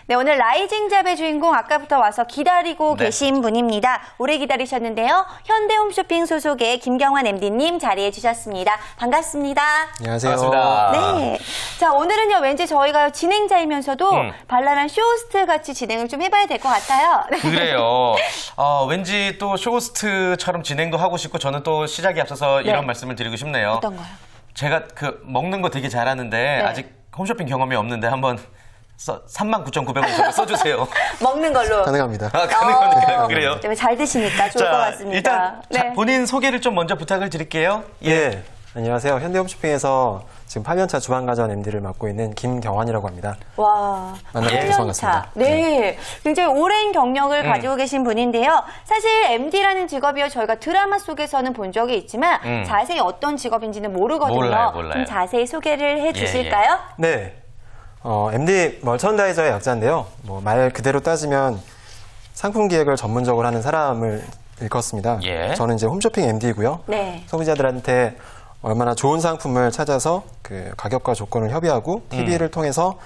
네, 오늘 라이징 잡의 주인공 아까부터 와서 기다리고 계신 분입니다. 오래 기다리셨는데요. 현대홈쇼핑 소속의 김경환 MD님 자리해 주셨습니다. 반갑습니다. 안녕하세요. 반갑습니다. 네. 자, 오늘은요, 왠지 저희가 진행자이면서도 발랄한 쇼호스트 같이 진행을 좀 해봐야 될 것 같아요. 네. 그래요. 왠지 또 쇼호스트처럼 진행도 하고 싶고 저는 또 시작에 앞서서 이런 말씀을 드리고 싶네요. 어떤 거요? 제가 먹는 거 되게 잘하는데 아직 홈쇼핑 경험이 없는데 한번 39,900원 써주세요. 먹는 걸로. 가능합니다. 가능합니까? 그래요? 잘 드시니까 좋을 것 같습니다. 일단 본인 소개를 좀 먼저 부탁을 드릴게요. 예. 안녕하세요. 현대홈쇼핑에서 지금 8년차 주방가전 MD를 맡고 있는 김경환이라고 합니다. 와, 만나게 돼서 반갑습니다. 네, 굉장히 오랜 경력을 가지고 계신 분인데요. 사실 MD라는 직업이요, 저희가 드라마 속에서는 본 적이 있지만 자세히 어떤 직업인지는 모르거든요. 몰라요. 좀 자세히 소개를 해주실까요? 네. MD 멀천다이저의 약자인데요. 말 그대로 따지면 상품 기획을 전문적으로 하는 사람을 일컫습니다. 저는 이제 홈쇼핑 MD이고요. 네. 소비자들한테 얼마나 좋은 상품을 찾아서 그 가격과 조건을 협의하고 TV를 통해서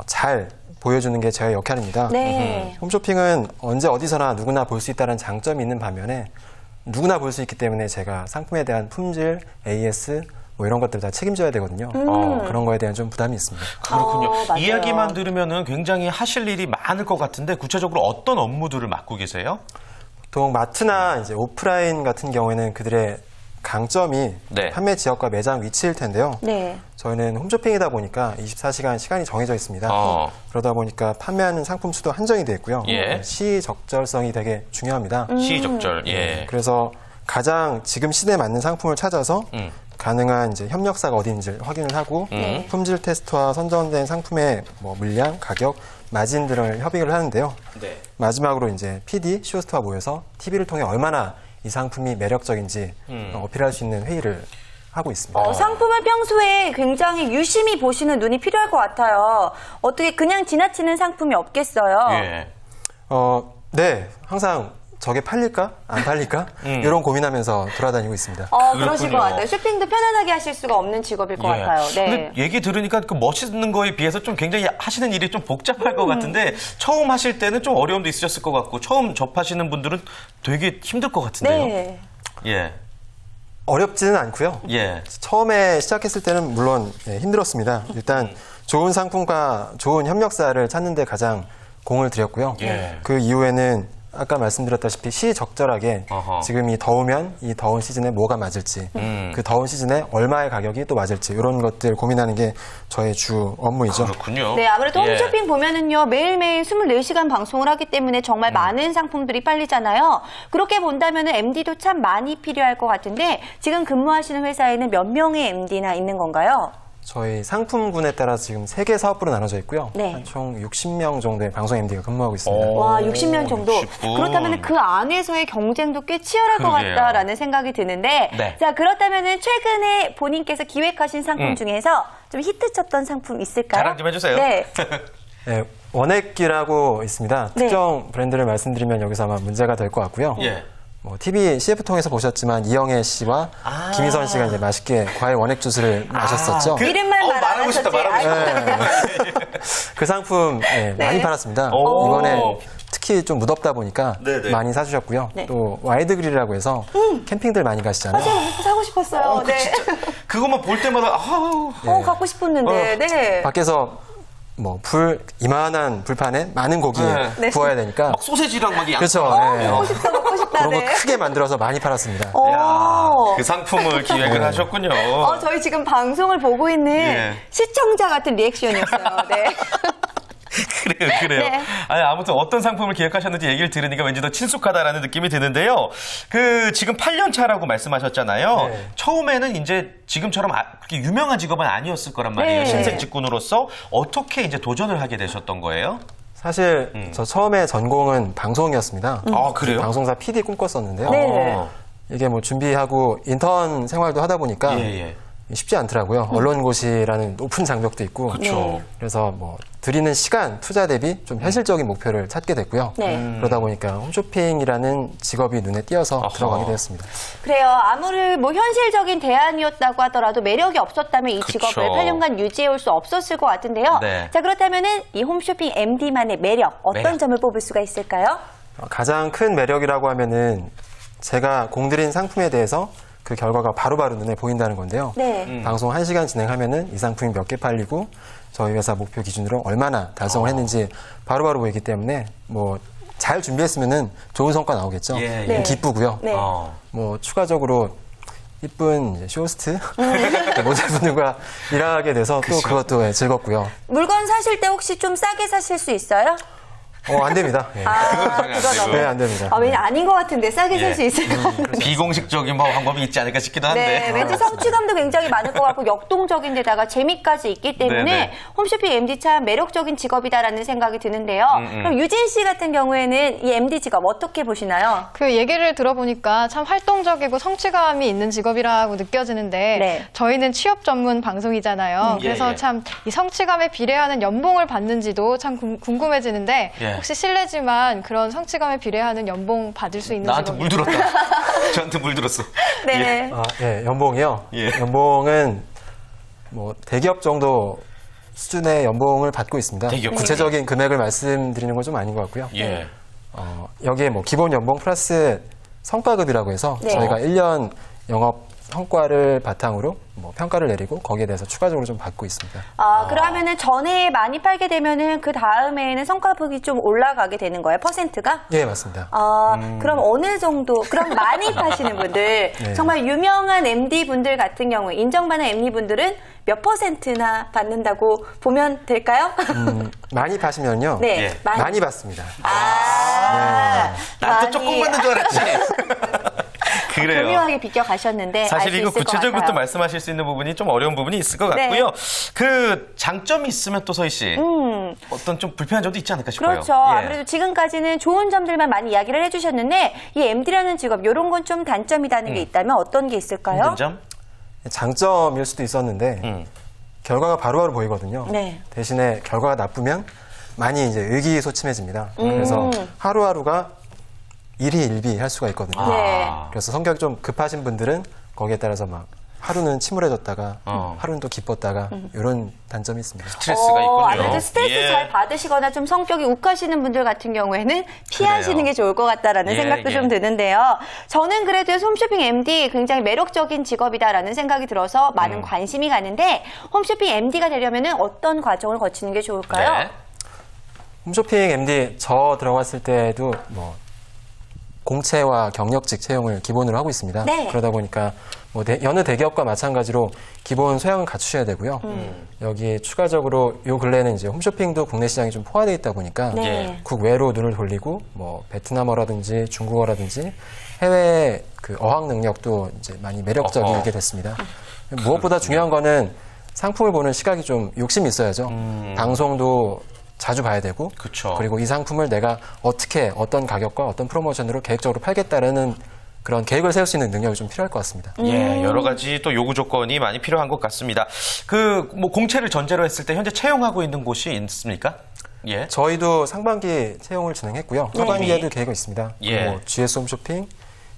잘 보여주는 게 제 역할입니다. 네. 홈쇼핑은 언제 어디서나 누구나 볼 수 있다는 장점이 있는 반면에 누구나 볼 수 있기 때문에 제가 상품에 대한 품질, AS 이런 것들 다 책임져야 되거든요. 그런 거에 대한 좀 부담이 있습니다. 그렇군요. 맞아요. 이야기만 들으면은 굉장히 하실 일이 많을 것 같은데 구체적으로 어떤 업무들을 맡고 계세요? 보통 마트나 이제 오프라인 같은 경우에는 그들의 강점이 판매 지역과 매장 위치일 텐데요. 네. 저희는 홈쇼핑이다 보니까 24시간 시간이 정해져 있습니다. 그러다 보니까 판매하는 상품 수도 한정이 되어 있고요. 시적절성이 되게 중요합니다. 시적절. 그래서 가장 지금 시대에 맞는 상품을 찾아서 가능한 이제 협력사가 어디인지 확인을 하고 품질 테스트와 선정된 상품의 물량, 가격, 마진 등을 협의를 하는데요. 마지막으로 이제 PD, 쇼호스트와 모여서 TV를 통해 얼마나 이 상품이 매력적인지 어필할 수 있는 회의를 하고 있습니다. 상품을 평소에 굉장히 유심히 보시는 눈이 필요할 것 같아요. 어떻게 그냥 지나치는 상품이 없겠어요? 네, 항상 저게 팔릴까? 안 팔릴까? 이런 고민하면서 돌아다니고 있습니다. 그러실 것 같아요. 쇼핑도 편안하게 하실 수가 없는 직업일 것 같아요. 네. 근데 얘기 들으니까 그 멋있는 거에 비해서 좀 굉장히 하시는 일이 좀 복잡할 것 같은데 처음 하실 때는 좀 어려움도 있으셨을 것 같고 처음 접하시는 분들은 되게 힘들 것 같은데요. 네. 어렵지는 않고요. 처음에 시작했을 때는 물론 힘들었습니다. 일단 좋은 상품과 좋은 협력사를 찾는 데 가장 공을 들였고요. 그 이후에는 아까 말씀드렸다시피 시적절하게 지금 이 더우면 이 더운 시즌에 뭐가 맞을지 그 더운 시즌에 얼마의 가격이 또 맞을지 이런 것들 고민하는 게 저의 주 업무이죠. 그렇군요. 네, 아무래도 홈쇼핑 보면은요 매일매일 24시간 방송을 하기 때문에 정말 많은 상품들이 팔리잖아요. 그렇게 본다면은 MD도 참 많이 필요할 것 같은데 지금 근무하시는 회사에는 몇 명의 MD나 있는 건가요? 저희 상품군에 따라 지금 3개 사업부로 나눠져 있고요. 총 60명 정도의 방송 MD가 근무하고 있습니다. 와, 60명 정도. 60분. 그렇다면 그 안에서의 경쟁도 꽤 치열할 것 같다라는 생각이 드는데 자, 그렇다면 최근에 본인께서 기획하신 상품 중에서 좀 히트쳤던 상품 있을까요? 자랑 좀 해주세요. 네. 원액기라고 있습니다. 특정 브랜드를 말씀드리면 여기서 아마 문제가 될 것 같고요. TV CF 통해서 보셨지만 이영애 씨와 김희선 씨가 이제 맛있게 과일 원액 주스를 마셨었죠. 이름만 말하고 싶다. 그 상품 많이 팔았습니다. 이번에 특히 좀 무덥다 보니까 많이 사주셨고요. 또 와이드 그릴이라고 해서 캠핑들 많이 가시잖아요. 맞아요. 사고 싶었어요. 그것만 볼 때마다 갖고 싶었는데. 밖에서 이만한 불판에 많은 고기 구워야 되니까. 막 소세지랑 막 그렇죠. 먹고 싶다. 그런 거 크게 만들어서 많이 팔았습니다. 그 상품을 기획을 하셨군요. 저희 지금 방송을 보고 있는 시청자 같은 리액션이었어요. 그래요. 아니, 아무튼 어떤 상품을 기획하셨는지 얘기를 들으니까 왠지 더 친숙하다라는 느낌이 드는데요. 지금 8년 차라고 말씀하셨잖아요. 처음에는 이제 지금처럼 그렇게 유명한 직업은 아니었을 거란 말이에요. 신생 직군으로서 어떻게 이제 도전을 하게 되셨던 거예요? 사실 저 처음에 전공은 방송이었습니다. 그래요? 방송사 PD 꿈꿨었는데요. 이게 준비하고 인턴 생활도 하다 보니까 쉽지 않더라고요. 언론고시라는 높은 장벽도 있고. 그렇죠. 그래서 뭐 드리는 시간, 투자 대비 좀 현실적인 목표를 찾게 됐고요. 그러다 보니까 홈쇼핑이라는 직업이 눈에 띄어서 들어가게 되었습니다. 그래요. 아무리 뭐 현실적인 대안이었다고 하더라도 매력이 없었다면 이 직업을 8년간 유지해올 수 없었을 것 같은데요. 네. 자, 그렇다면은 이 홈쇼핑 MD만의 매력, 어떤 점을 뽑을 수가 있을까요? 가장 큰 매력이라고 하면은 제가 공들인 상품에 대해서 그 결과가 바로바로 눈에 보인다는 건데요. 네. 방송 1시간 진행하면은 이 상품이 몇 개 팔리고 저희 회사 목표 기준으로 얼마나 달성을 했는지 바로바로 보이기 때문에 뭐 잘 준비했으면은 좋은 성과 나오겠죠. 예. 기쁘고요. 네. 뭐 추가적으로 이쁜 이제 쇼호스트 모델분들과 일하게 돼서 또 그것도 즐겁고요. 물건 사실 때 혹시 좀 싸게 사실 수 있어요? 안 됩니다. 예. 그건 네, 안 됩니다. 왠지 아닌 것 같은데 싸게 살 수 있을 것 같은데. 비공식적인 뭐 방법이 있지 않을까 싶기도 한데. 네, 왠지 성취감도 굉장히 많을 것 같고 역동적인 데다가 재미까지 있기 때문에 네네. 홈쇼핑 MD 참 매력적인 직업이다라는 생각이 드는데요. 그럼 유진 씨 같은 경우에는 이 MD 직업 어떻게 보시나요? 그 얘기를 들어보니까 참 활동적이고 성취감이 있는 직업이라고 느껴지는데 네. 저희는 취업 전문 방송이잖아요. 예, 그래서 예. 참 이 성취감에 비례하는 연봉을 받는지도 참 궁금해지는데 예. 혹시 실례지만 그런 성취감에 비례하는 연봉 받을 수 있는 나한테 직업이 물 들었다. 저한테 물 들었어. 네. 연봉이요? 예. 연봉은 뭐 대기업 정도 수준의 연봉을 받고 있습니다. 대기업. 구체적인 금액을 말씀드리는 건 좀 아닌 것 같고요. 예. 여기에 뭐 기본 연봉 플러스 성과급이라고 해서 네. 저희가 1년 영업 성과를 바탕으로 뭐 평가를 내리고 거기에 대해서 추가적으로 좀 받고 있습니다. 그러면은 전에 많이 팔게 되면은 그 다음에는 성과급이 좀 올라가게 되는 거예요? 퍼센트가? 예, 맞습니다. 그럼 어느 정도, 그럼 많이 파시는 분들, 네. 정말 유명한 MD 분들 같은 경우에, 인정받는 MD 분들은 몇 퍼센트나 받는다고 보면 될까요? 많이 파시면요. 네, 예. 많이 받습니다. 나도 조금 받는 줄 알았지. 그래요. 교묘하게 비껴가셨는데 사실 알 수 이거 있을 것 구체적으로 같아요. 또 말씀하실 수 있는 부분이 좀 어려운 부분이 있을 것 네. 같고요. 그 장점이 있으면 또 서희 씨 어떤 좀 불편한 점도 있지 않을까 싶어요. 그렇죠. 예. 아무래도 지금까지는 좋은 점들만 많이 이야기를 해주셨는데 이 MD라는 직업 이런 건 좀 단점이라는 게 있다면 어떤 게 있을까요? 힘든 점? 장점일 수도 있었는데 결과가 바로바로 보이거든요. 네. 대신에 결과가 나쁘면 많이 이제 의기소침해집니다. 그래서 하루하루가 일희일비 할 수가 있거든요. 네. 그래서 성격이 좀 급하신 분들은 거기에 따라서 막 하루는 침울해졌다가 하루는 또 기뻤다가 이런 단점이 있습니다. 스트레스가 있군요. 아무래도 스트레스 예. 잘 받으시거나 좀 성격이 욱하시는 분들 같은 경우에는 피하시는 그래요. 게 좋을 것 같다라는 예, 생각도 예. 좀 드는데요. 저는 그래도 홈쇼핑 MD 굉장히 매력적인 직업이다라는 생각이 들어서 많은 관심이 가는데 홈쇼핑 MD가 되려면 어떤 과정을 거치는 게 좋을까요? 네. 홈쇼핑 MD 저 들어갔을 때도 뭐 공채와 경력직 채용을 기본으로 하고 있습니다. 네. 그러다 보니까 뭐 여느 대기업과 마찬가지로 기본 소양은 갖추셔야 되고요. 여기 추가적으로 요 근래는 이제 홈쇼핑도 국내 시장이 좀 포화되어 있다 보니까 네. 국외로 눈을 돌리고 뭐 베트남어라든지 중국어라든지 해외 그 어학 능력도 이제 많이 매력적이게 됐습니다. 무엇보다 중요한 거는 상품을 보는 시각이 좀 욕심이 있어야죠. 방송도 자주 봐야 되고 그쵸. 그리고 이 상품을 내가 어떻게 어떤 가격과 어떤 프로모션으로 계획적으로 팔겠다라는 그런 계획을 세울 수 있는 능력이 좀 필요할 것 같습니다. 예, 여러 가지 또 요구 조건이 많이 필요한 것 같습니다. 그 뭐 공채를 전제로 했을 때 현재 채용하고 있는 곳이 있습니까? 예. 저희도 상반기 채용을 진행했고요. 하반기에도 계획이 있습니다. 예. 뭐 GS 홈쇼핑,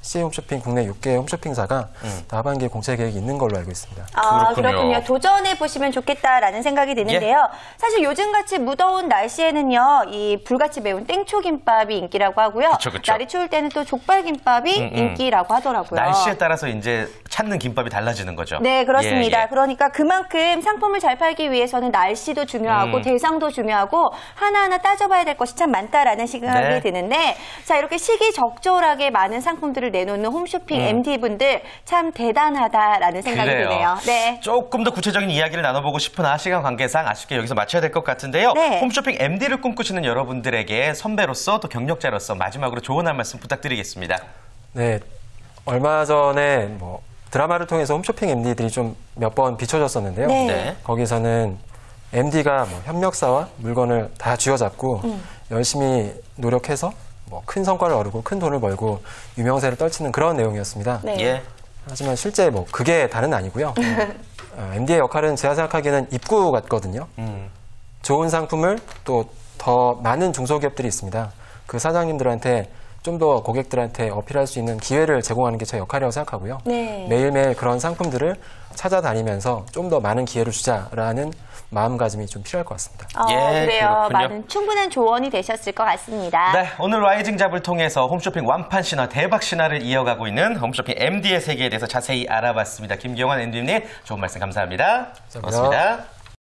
CA 홈쇼핑 국내 6개 홈쇼핑사가 다 하반기에 공채 계획이 있는 걸로 알고 있습니다. 그렇군요. 그렇군요. 도전해 보시면 좋겠다라는 생각이 드는데요. 사실 요즘같이 무더운 날씨에는요, 이 불같이 매운 땡초김밥이 인기라고 하고요. 그쵸. 날이 추울 때는 또 족발김밥이 인기라고 하더라고요. 날씨에 따라서 이제 찾는 김밥이 달라지는 거죠. 네, 그렇습니다. 예, 예. 그러니까 그만큼 상품을 잘 팔기 위해서는 날씨도 중요하고 대상도 중요하고 하나하나 따져봐야 될 것이 참 많다라는 생각이 네. 드는데 자, 이렇게 시기적절하게 많은 상품들을 내놓는 홈쇼핑 MD분들 참 대단하다라는 생각이 그래요. 드네요. 네. 조금 더 구체적인 이야기를 나눠보고 싶으나 시간 관계상 아쉽게 여기서 마쳐야 될 것 같은데요. 네. 홈쇼핑 MD를 꿈꾸시는 여러분들에게 선배로서 또 경력자로서 마지막으로 조언 한 말씀 부탁드리겠습니다. 네, 얼마 전에 뭐 드라마를 통해서 홈쇼핑 MD들이 좀 몇 번 비춰졌었는데요. 네. 네. 거기서는 MD가 뭐 협력사와 물건을 다 쥐어잡고 열심히 노력해서 뭐 큰 성과를 얻고 큰 돈을 벌고 유명세를 떨치는 그런 내용이었습니다. 네. 예. 하지만 실제 뭐 그게 다는 아니고요. MD의 역할은 제가 생각하기에는 입구 같거든요. 좋은 상품을 또 더 많은 중소기업들이 있습니다. 그 사장님들한테 좀 더 고객들한테 어필할 수 있는 기회를 제공하는 게 제 역할이라고 생각하고요. 네. 매일매일 그런 상품들을 찾아다니면서 좀 더 많은 기회를 주자라는 마음가짐이 좀 필요할 것 같습니다. 예, 그래요. 그렇군요. 많은 충분한 조언이 되셨을 것 같습니다. 네, 오늘 라이징 잡을 통해서 홈쇼핑 완판 신화, 대박 신화를 이어가고 있는 홈쇼핑 MD의 세계에 대해서 자세히 알아봤습니다. 김경환 MD님, 좋은 말씀 감사합니다. 감사합니다. 고맙습니다.